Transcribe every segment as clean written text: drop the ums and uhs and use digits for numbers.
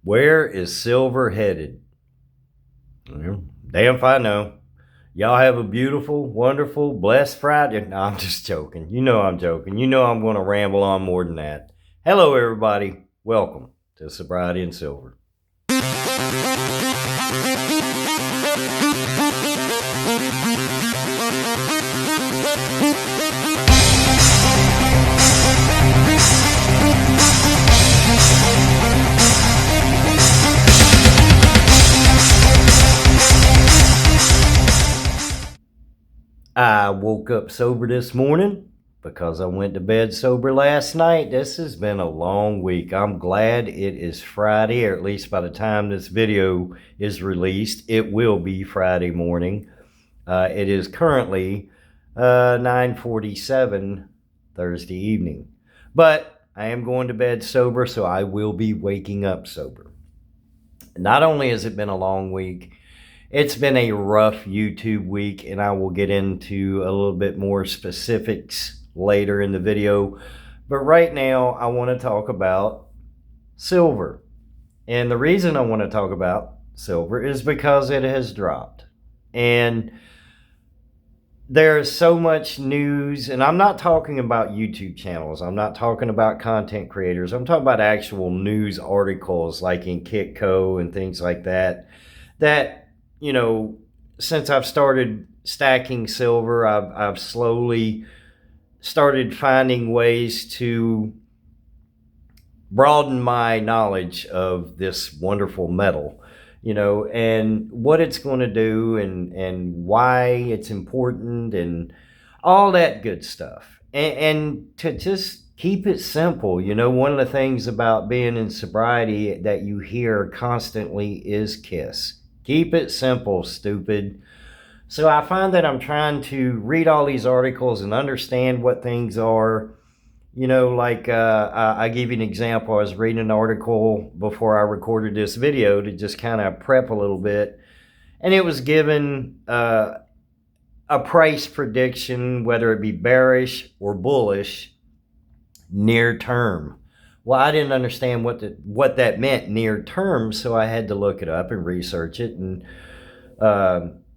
Where is silver headed? Well, damn if I know. Y'all have a beautiful, wonderful, blessed Friday. No, I'm just joking. You know I'm joking. You know I'm going to ramble on more than that. Hello, everybody. Welcome to Sobriety and Silver. I woke up sober this morning because I went to bed sober last night. This has been a long week. I'm glad it is Friday, or at least by the time this video is released, it will be Friday morning. It is currently 9:47 Thursday evening. But I am going to bed sober, so I will be waking up sober. Not only has it been a long week, it's been a rough YouTube week, and I will get into a little bit more specifics later in the video. But right now, I want to talk about silver. And the reason I want to talk about silver is because it has dropped. And there's so much news, and I'm not talking about YouTube channels. I'm not talking about content creators. I'm talking about actual news articles like in Kitco and things like that, since I've started stacking silver, I've slowly started finding ways to broaden my knowledge of this wonderful metal, and what it's going to do and why it's important and all that good stuff. And to just keep it simple, one of the things about being in sobriety that you hear constantly is KISS. Keep it simple, stupid. So I find that I'm trying to read all these articles and understand what things are. I give you an example. I was reading an article before I recorded this video to just kind of prep a little bit. And it was given a price prediction, whether it be bearish or bullish, near term. Well, I didn't understand what that meant near term, so I had to look it up and research it. And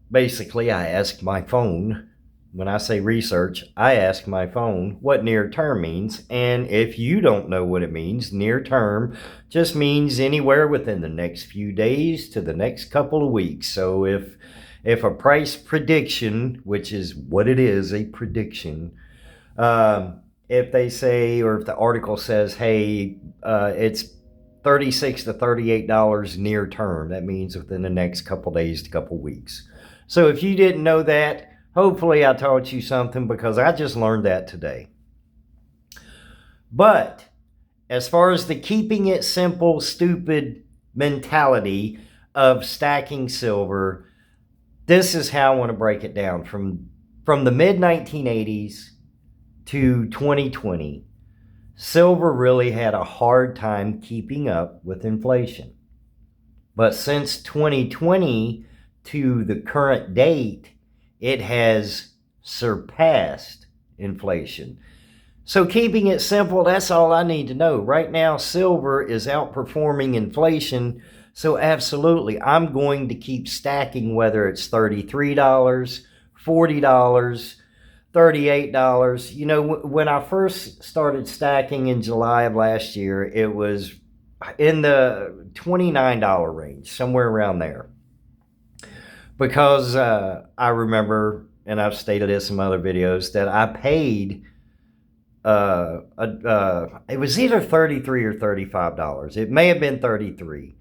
basically, I asked my phone. When I say research, I ask my phone what near term means. And if you don't know what it means, near term just means anywhere within the next few days to the next couple of weeks. So if a price prediction, which is what it is, a prediction, if they say, or if the article says, hey, it's $36 to $38 near term, that means within the next couple days to couple weeks. So if you didn't know that, hopefully I taught you something, because I just learned that today. But as far as the keeping it simple, stupid mentality of stacking silver, this is how I want to break it down. From the mid-1980s to 2020, silver really had a hard time keeping up with inflation. But since 2020 to the current date, it has surpassed inflation. So keeping it simple, that's all I need to know. Right now, silver is outperforming inflation. So absolutely, I'm going to keep stacking, whether it's $33, $40, $38. When I first started stacking in July of last year, it was in the $29 range, somewhere around there. Because I remember, and I've stated this in other videos, that I paid, it was either $33 or $35. It may have been $33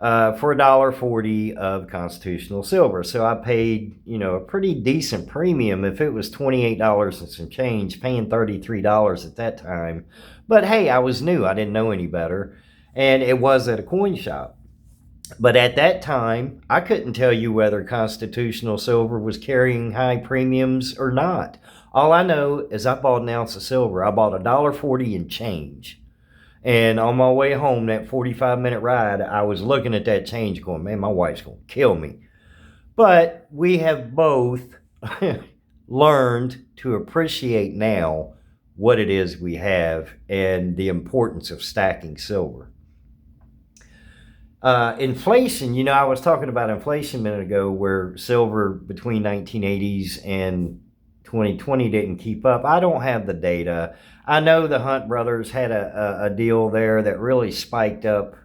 for $1.40 of constitutional silver. So I paid, a pretty decent premium. If it was $28 and some change, paying $33 at that time. But hey, I was new. I didn't know any better. And it was at a coin shop. But at that time, I couldn't tell you whether constitutional silver was carrying high premiums or not. All I know is I bought an ounce of silver. I bought $1.40 and change. And on my way home, that 45-minute ride, I was looking at that change going, man, my wife's going to kill me. But we have both learned to appreciate now what it is we have and the importance of stacking silver. Inflation, I was talking about inflation a minute ago where silver between 1980s and 2020 didn't keep up. I don't have the data. I know the Hunt brothers had a deal there that really spiked up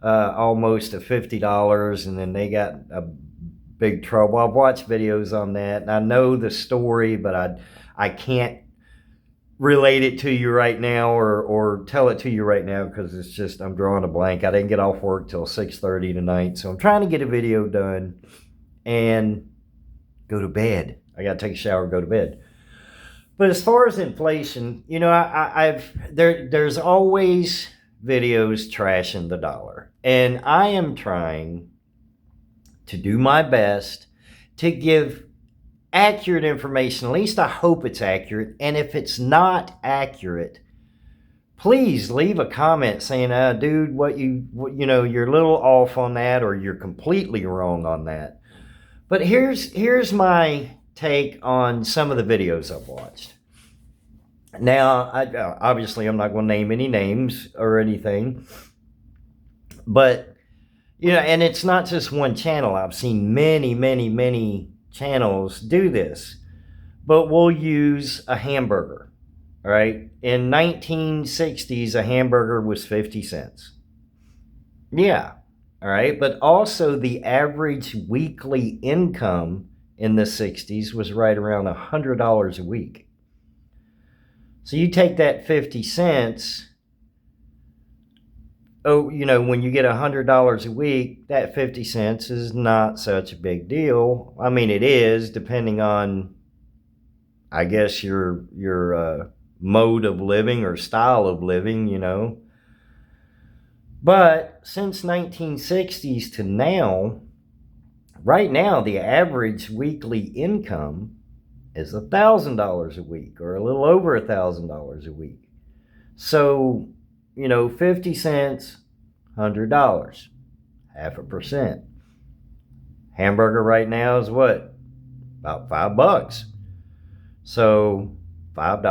almost to $50, and then they got a big trouble. I've watched videos on that, and I know the story, but I can't relate it to you right now or tell it to you right now because it's just I'm drawing a blank. I didn't get off work till 6:30 tonight, so I'm trying to get a video done and go to bed. I got to take a shower and go to bed. But as far as inflation, there's always videos trashing the dollar, and I am trying to do my best to give accurate information. At least I hope it's accurate. And if it's not accurate, please leave a comment saying, dude, you're a little off on that, or you're completely wrong on that. But here's my take on some of the videos I've watched. Now, obviously, I'm not going to name any names or anything, but, and it's not just one channel. I've seen many, many, many channels do this, but we'll use a hamburger, all right? In 1960s, a hamburger was 50 cents. Yeah, all right? But also the average weekly income in the 60s was right around $100 a week. So you take that 50 cents, when you get $100 a week, that 50 cents is not such a big deal. I mean, it is, depending on, I guess, your mode of living or style of living, But since 1960s to now, right now, the average weekly income is $1,000 a week, or a little over $1,000 a week. So, 50 cents, $100, 0.5%. Hamburger right now is what? About $5. So, $5,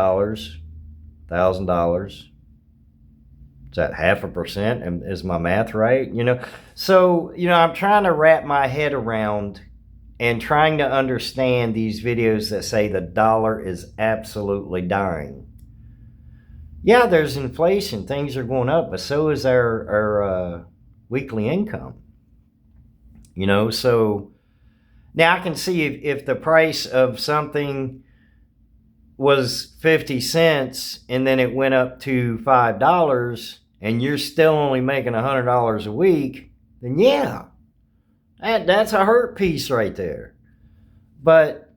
$1,000. Is that 0.5%? And is my math right? So, I'm trying to wrap my head around and trying to understand these videos that say the dollar is absolutely dying. Yeah, there's inflation. Things are going up, but so is our weekly income. So now I can see if the price of something was 50 cents and then it went up to $5 and you're still only making $100 a week, then yeah, that's a hurt piece right there. But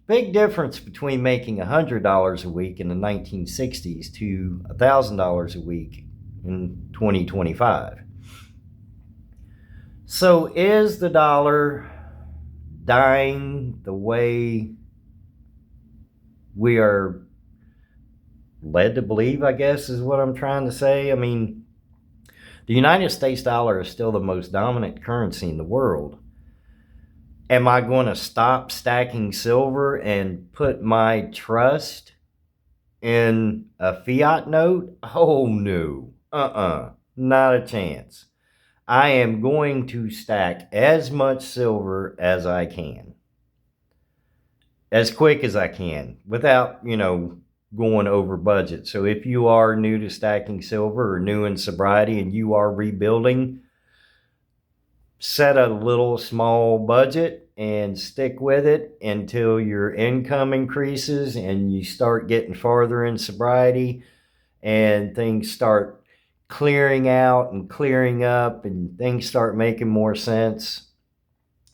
big difference between making $100 a week in the 1960s to $1,000 a week in 2025. So is the dollar dying the way we are led to believe, I guess, is what I'm trying to say? I mean, the United States dollar is still the most dominant currency in the world. Am I going to stop stacking silver and put my trust in a fiat note? Oh, no. Not a chance. I am going to stack as much silver as I can. As quick as I can, without, going over budget. So if you are new to stacking silver or new in sobriety and you are rebuilding, set a little small budget and stick with it until your income increases and you start getting farther in sobriety and things start clearing out and clearing up and things start making more sense.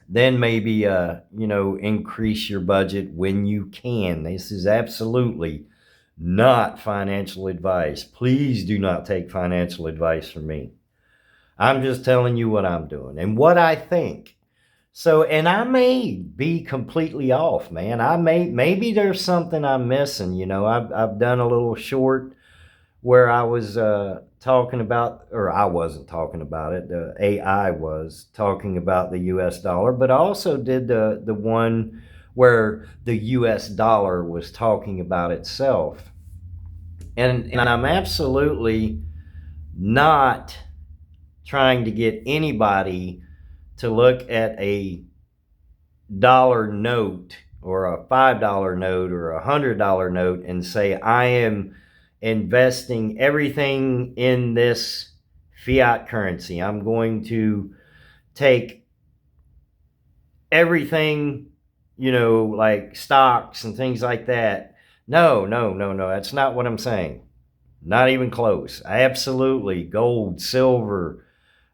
Then maybe, increase your budget when you can. This is absolutely not financial advice. Please do not take financial advice from me. I'm just telling you what I'm doing and what I think. So, and I may be completely off, man. Maybe there's something I'm missing. I've done a little short where I was talking about, or I wasn't talking about it. The AI was talking about the U.S. dollar, but I also did the one where the U.S. dollar was talking about itself. And I'm absolutely not trying to get anybody to look at a dollar note or a $5 note or a $100 note and say, I am investing everything in this fiat currency. I'm going to take everything, like stocks and things like that. No. That's not what I'm saying. Not even close. Absolutely. Gold, silver,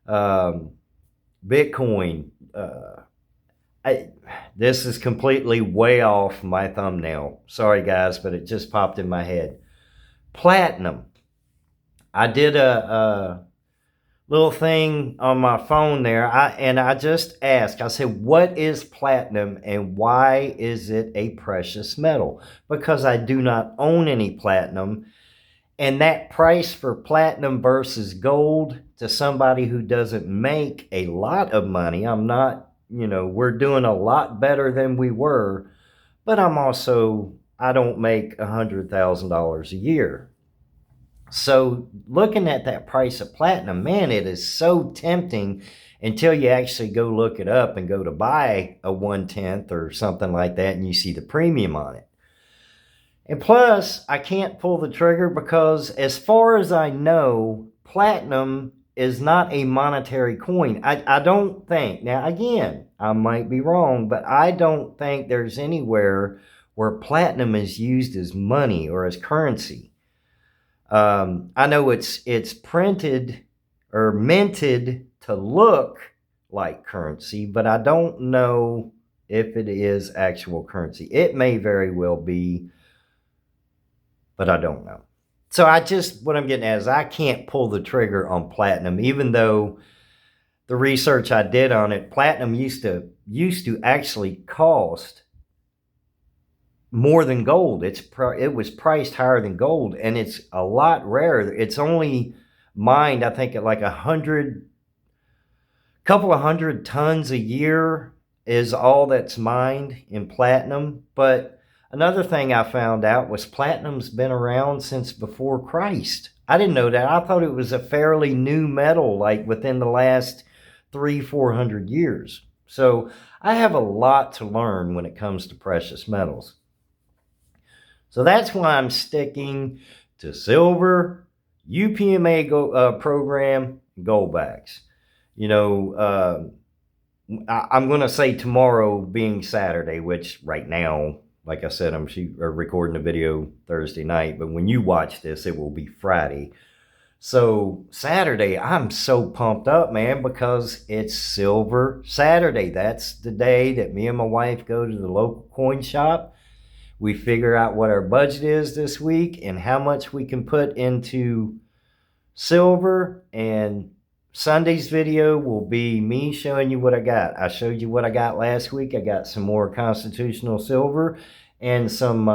Bitcoin. This is completely way off my thumbnail. Sorry, guys, but it just popped in my head. Platinum. I did a little thing on my phone there, and I just asked, I said, what is platinum and why is it a precious metal? Because I do not own any platinum, and that price for platinum versus gold to somebody who doesn't make a lot of money, I'm not, we're doing a lot better than we were, but I don't make $100,000 a year. So looking at that price of platinum, man, it is so tempting until you actually go look it up and go to buy a 1/10 or something like that, and you see the premium on it. And plus, I can't pull the trigger because as far as I know, platinum is not a monetary coin. I don't think. Now, again, I might be wrong, but I don't think there's anywhere where platinum is used as money or as currency. I know it's printed or minted to look like currency, but I don't know if it is actual currency. It may very well be, but I don't know. So what I'm getting at is I can't pull the trigger on platinum, even though the research I did on it, platinum used to actually cost more than gold. It was priced higher than gold, and it's a lot rarer. It's only mined, I think, at like couple of hundred tons a year is all that's mined in platinum. But another thing I found out was platinum's been around since before Christ. I didn't know that. I thought it was a fairly new metal, like within the last 300-400 years. So I have a lot to learn when it comes to precious metals. So that's why I'm sticking to silver, UPMA program, goldbacks. I'm going to say tomorrow being Saturday, which right now, like I said, I'm recording a video Thursday night, but when you watch this, it will be Friday. So Saturday, I'm so pumped up, man, because it's Silver Saturday. That's the day that me and my wife go to the local coin shop. We figure out what our budget is this week and how much we can put into silver. And Sunday's video will be me showing you what I got. I showed you what I got last week. I got some more constitutional silver and some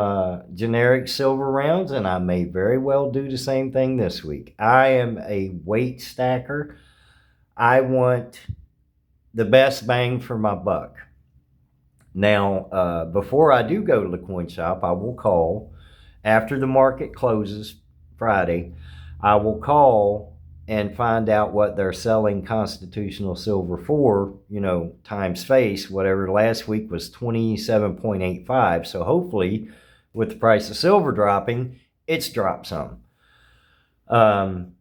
generic silver rounds, and I may very well do the same thing this week. I am a weight stacker. I want the best bang for my buck. Now, before I do go to the coin shop, I will call after the market closes Friday. I will call and find out what they're selling constitutional silver for, times face, whatever. Last week was 27.85. So hopefully with the price of silver dropping, it's dropped some. And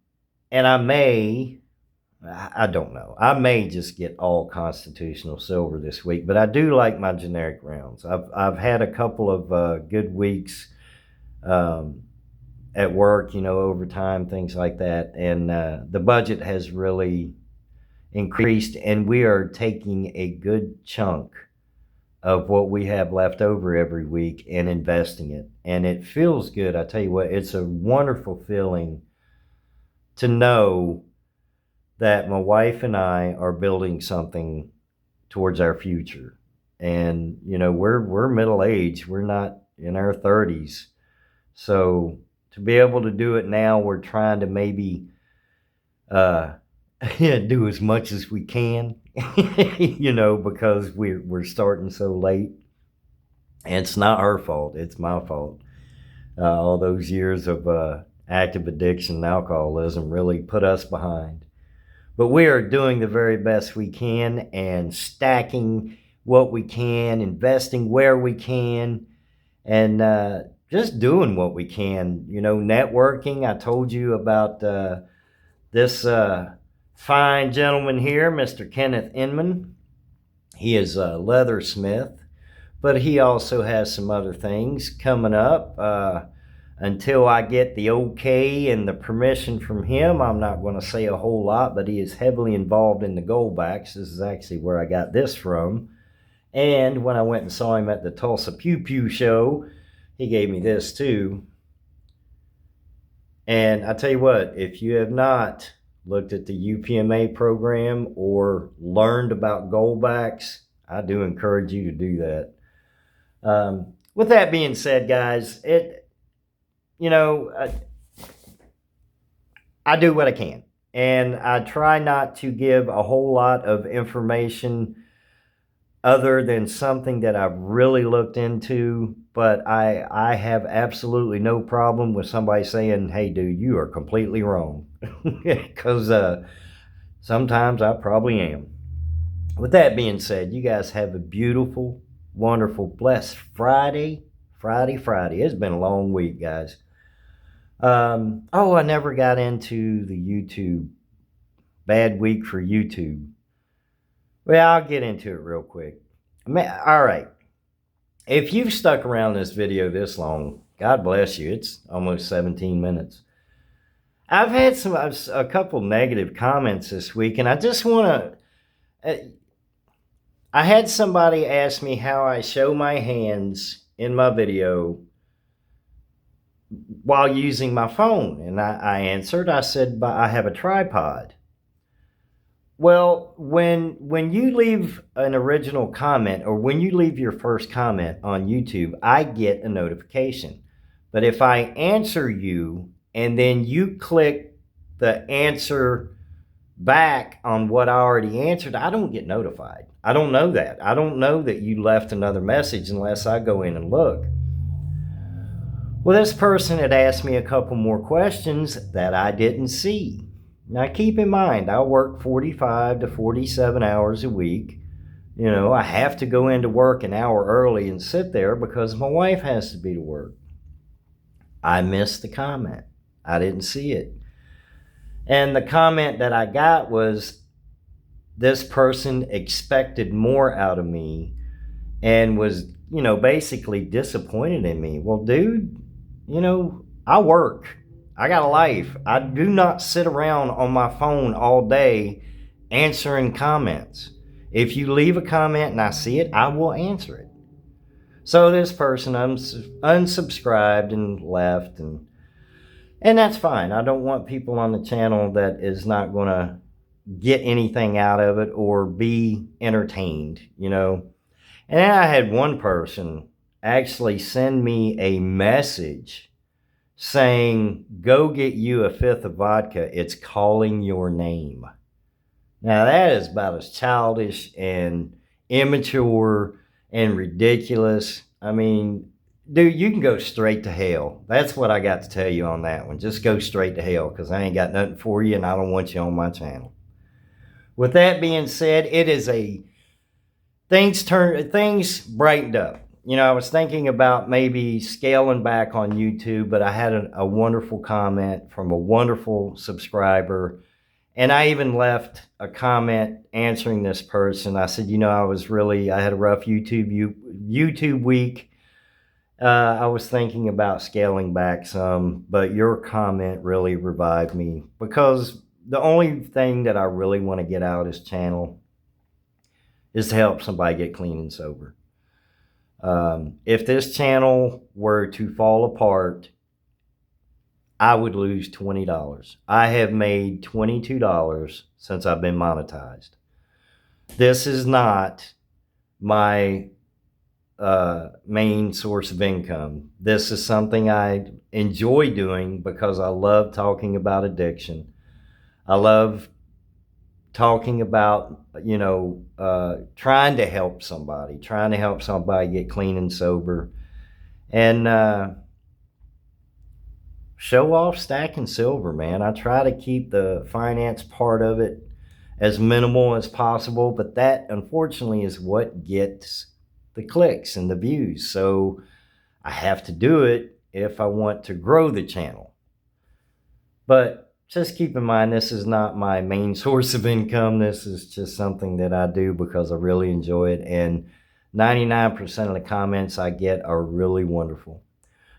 I don't know. I may just get all constitutional silver this week, but I do like my generic rounds. I've had a couple of good weeks at work, overtime, things like that, and the budget has really increased, and we are taking a good chunk of what we have left over every week and investing it, and it feels good. I tell you what, it's a wonderful feeling to know that my wife and I are building something towards our future. And, we're middle-aged. We're not in our 30s. So to be able to do it now, we're trying to maybe do as much as we can, because we're starting so late. And it's not her fault. It's my fault. All those years of active addiction and alcoholism really put us behind. But we are doing the very best we can and stacking what we can, investing where we can, and just doing what we can. Networking. I told you about this fine gentleman here, Mr. Kenneth Inman. He is a leathersmith, but he also has some other things coming up. Until I get the okay and the permission from him, I'm not going to say a whole lot, but he is heavily involved in the Goldbacks. This is actually where I got this from. And when I went and saw him at the Tulsa Pew Pew show, he gave me this too. And I tell you what, if you have not looked at the UPMA program or learned about Goldbacks, I do encourage you to do that. With that being said, guys, I do what I can, and I try not to give a whole lot of information other than something that I've really looked into. But I have absolutely no problem with somebody saying, hey, dude, you are completely wrong. Because sometimes I probably am. With that being said, you guys have a beautiful, wonderful, blessed Friday. It's been a long week, guys. I never got into the YouTube. Bad week for YouTube. Well, I'll get into it real quick. All right. If you've stuck around this video this long, God bless you. It's almost 17 minutes. I've had a couple negative comments this week, and I just want to... I had somebody ask me how I show my hands in my video while using my phone. And I answered, I said, I have a tripod. Well, when you leave an original comment, or when you leave your first comment on YouTube, I get a notification. But if I answer you and then you click the answer back on what I already answered, I don't get notified. I don't know that. I don't know that you left another message unless I go in and look. Well, this person had asked me a couple more questions that I didn't see. Now, keep in mind, I work 45 to 47 hours a week. I have to go into work an hour early and sit there because my wife has to be to work. I missed the comment. I didn't see it. And the comment that I got was, this person expected more out of me and was, basically disappointed in me. Well, dude, I work. I got a life. I do not sit around on my phone all day answering comments. If you leave a comment and I see it, I will answer it. So this person unsubscribed and left, and that's fine. I don't want people on the channel that is not going to get anything out of it or be entertained, And then I had one person actually send me a message saying, go get you a fifth of vodka. It's calling your name. Now that is about as childish and immature and ridiculous. I mean, dude, you can go straight to hell. That's what I got to tell you on that one. Just go straight to hell, because I ain't got nothing for you and I don't want you on my channel. With that being said, it is things brightened up. I was thinking about maybe scaling back on YouTube, but I had a wonderful comment from a wonderful subscriber. And I even left a comment answering this person. I said, I had a rough YouTube week. I was thinking about scaling back some, but your comment really revived me, because the only thing that I really want to get out of this channel is to help somebody get clean and sober. If this channel were to fall apart, I would lose $20. I have made $22 since I've been monetized. This is not my main source of income. This is something I enjoy doing because I love talking about addiction. I love talking about, trying to help somebody get clean and sober, and show off stacking silver, man. I try to keep the finance part of it as minimal as possible, but that unfortunately is what gets the clicks and the views. So I have to do it if I want to grow the channel. But just keep in mind, this is not my main source of income. This is just something that I do because I really enjoy it. And 99% of the comments I get are really wonderful.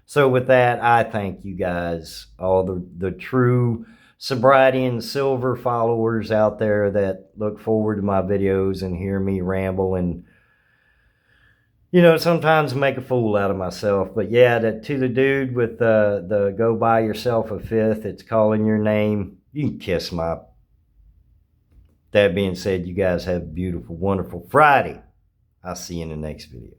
So with that, I thank you guys, all the true sobriety and silver followers out there that look forward to my videos and hear me ramble and, you know, sometimes make a fool out of myself. But yeah, to the dude with the go buy yourself a fifth, it's calling your name, you can kiss my... That being said, you guys have a beautiful, wonderful Friday. I'll see you in the next video.